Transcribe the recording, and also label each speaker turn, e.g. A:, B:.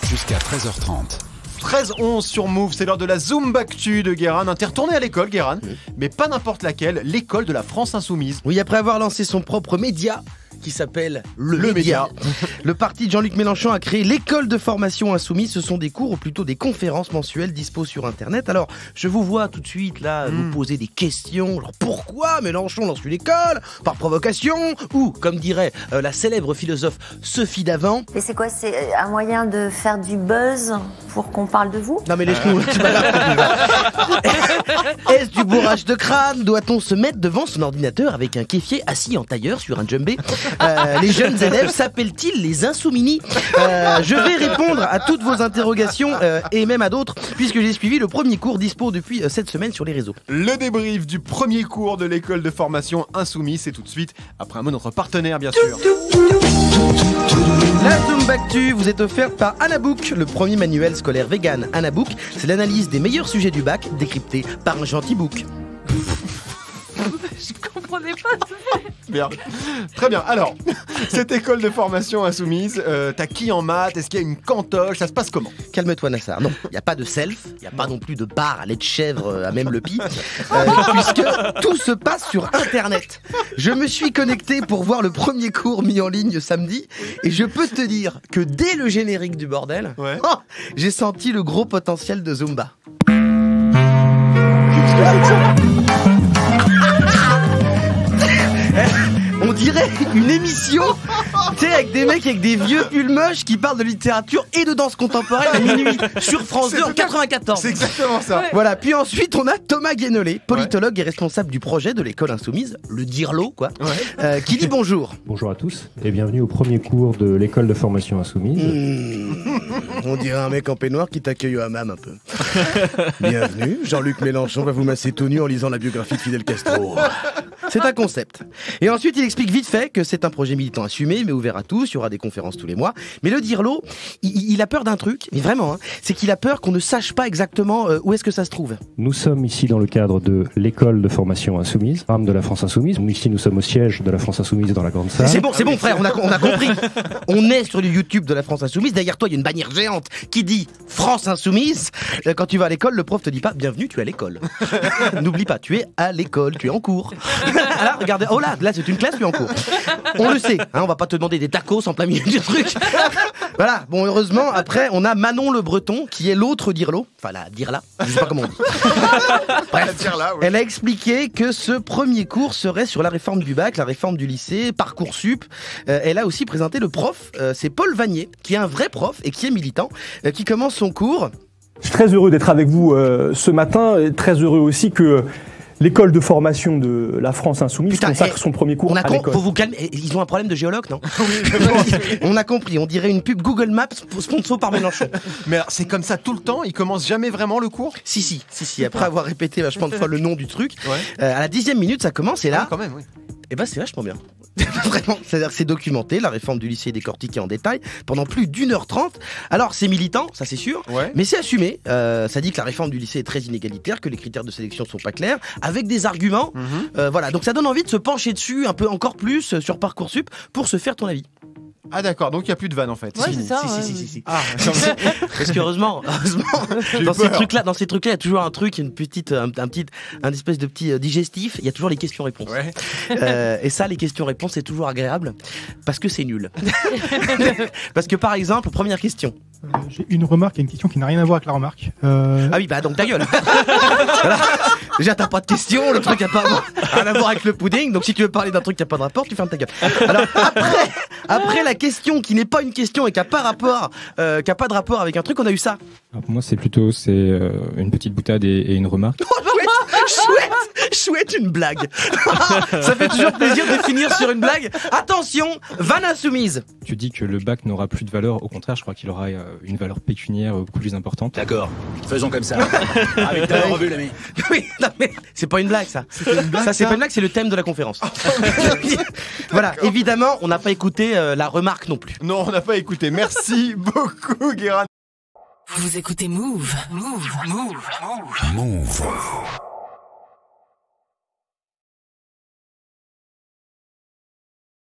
A: Jusqu'à 13h30.
B: 13-11 sur Move, c'est l'heure de la Zoombactu de Guérin. T'es retourné à l'école, Guérin, mais pas n'importe laquelle, l'école de la France Insoumise.
C: Oui, après avoir lancé son propre média qui s'appelle Le Média. Le parti de Jean-Luc Mélenchon a créé l'école de formation insoumise. Ce sont des cours ou plutôt des conférences mensuelles dispo sur internet. Alors, je vous vois tout de suite là vous poser des questions. Alors, pourquoi Mélenchon lance une école? Par provocation? Ou, comme dirait la célèbre philosophe Sophie Davant.
D: Et c'est quoi? C'est un moyen de faire du buzz pour qu'on parle de vous?
C: Non mais laisse-nous, c'est pas grave. Est-ce du bourrage de crâne? Doit-on se mettre devant son ordinateur avec un kéfier assis en tailleur sur un djembé? Les jeunes élèves s'appellent-ils les insouminis? Je vais répondre à toutes vos interrogations et même à d'autres, puisque j'ai suivi le premier cours dispo depuis cette semaine sur les réseaux.
B: Le débrief du premier cours de l'école de formation insoumise, c'est tout de suite après un mot de notre partenaire, bien sûr.
C: La Zoombactu vous est offerte par Anabook, le premier manuel scolaire vegan. Anabook, c'est l'analyse des meilleurs sujets du bac, décrypté par un gentil book.
E: Je comprenais pas.
B: Bien. Très bien. Alors, cette école de formation insoumise, t'as qui en maths? Est-ce qu'il y a une cantoche? Ça se passe comment?
C: Calme-toi Nassar. Non, il n'y a pas de self, il n'y a pas non plus de bar à lait de chèvre à même le pis, puisque tout se passe sur Internet. Je me suis connecté pour voir le premier cours mis en ligne samedi, et je peux te dire que dès le générique du bordel, j'ai senti le gros potentiel de Zumba. On dirait une émission, tu sais, avec des mecs avec des vieux pulls moches qui parlent de littérature et de danse contemporaine à minuit sur France 2 en 94.
B: C'est exactement ça.
E: Ouais.
C: Voilà, puis ensuite on a Thomas Guénolé, politologue et responsable du projet de l'école insoumise, le DIRLO quoi, qui dit bonjour.
F: Bonjour à tous et bienvenue au premier cours de l'école de formation insoumise.
C: On dirait un mec en peignoir qui t'accueille au hammam un peu. Bienvenue, Jean-Luc Mélenchon va vous masser tout nu en lisant la biographie de Fidel Castro. C'est un concept. Et ensuite, il explique vite fait que c'est un projet militant assumé, mais ouvert à tous. Il y aura des conférences tous les mois. Mais le DIRLO, il a peur d'un truc, mais vraiment, c'est qu'il a peur qu'on ne sache pas exactement où est-ce que ça se trouve.
F: Nous sommes ici dans le cadre de l'école de formation insoumise, rame de la France insoumise. Ici, nous sommes au siège de la France insoumise dans la grande salle.
C: C'est bon, frère, on a compris. On est sur le YouTube de la France insoumise. Derrière toi, il y a une bannière géante qui dit France insoumise. Quand tu vas à l'école, le prof te dit pas bienvenue, tu es à l'école. N'oublie pas, tu es à l'école, tu es en cours. Alors, regardez, oh là c'est une classe, tu es en cours. On le sait, on va pas te demander des tacos en plein milieu du truc. Voilà, bon, heureusement, après, on a Manon Le Breton, qui est l'autre DIRLO. Enfin, la DIRLA, je sais pas comment on dit. Bref, elle a expliqué que ce premier cours serait sur la réforme du bac, la réforme du lycée, Parcoursup. Elle a aussi présenté le prof, c'est Paul Vanier, qui est un vrai prof et qui est militant, qui commence son cours.
G: Je suis très heureux d'être avec vous ce matin, et très heureux aussi que l'école de formation de la France insoumise consacre son premier cours à l'école.
C: Faut vous calmer, ils ont un problème de géologue, non? On a compris, on dirait une pub Google Maps sponsor par Mélenchon.
B: Mais alors, c'est comme ça tout le temps? Il commence jamais vraiment le cours?
C: Si, après avoir répété vachement de fois le nom du truc, à la 10e minute ça commence et là,
B: quand même, oui.
C: Et ben c'est vachement bien. Vraiment, c'est-à-dire que c'est documenté, la réforme du lycée est décortiquée en détail pendant plus d'1h30. Alors c'est militant, ça c'est sûr, mais c'est assumé. Ça dit que la réforme du lycée est très inégalitaire, que les critères de sélection sont pas clairs, avec des arguments. Voilà, donc ça donne envie de se pencher dessus un peu encore plus sur Parcoursup pour se faire ton avis.
B: Ah d'accord, donc il n'y a plus de vanne en fait.
E: Ouais, c'est ça.
C: Si.
B: Ah,
C: parce que heureusement, dans ces trucs-là, il y a toujours un truc, une petite, un espèce de petit digestif. Il y a toujours les questions-réponses. Et ça, les questions-réponses, c'est toujours agréable parce que c'est nul. Parce que par exemple, première question.
H: J'ai une remarque et une question qui n'a rien à voir avec la remarque.
C: Ah oui, bah donc ta gueule. Voilà. Déjà, t'as pas de question, le truc a pas rien à voir avec le pudding. Donc si tu veux parler d'un truc qui a pas de rapport, tu fermes ta gueule. Alors après la question qui n'est pas une question et qui a pas de rapport avec un truc, on a eu ça.
I: Alors pour moi, c'est une petite boutade et une remarque.
C: Chouette, une blague. Ça fait toujours plaisir de finir sur une blague. Attention, vanne insoumise.
I: Tu dis que le bac n'aura plus de valeur. Au contraire, je crois qu'il aura une valeur pécuniaire beaucoup plus importante.
A: D'accord, faisons comme ça. Avec ta revue, l'ami.
C: Oui, non mais c'est pas une blague ça. Ça c'est pas une blague, c'est le thème de la conférence. Voilà, évidemment, on n'a pas écouté la remarque non plus.
B: Non, on n'a pas écouté. Merci beaucoup, Guérin.
J: Vous écoutez Move.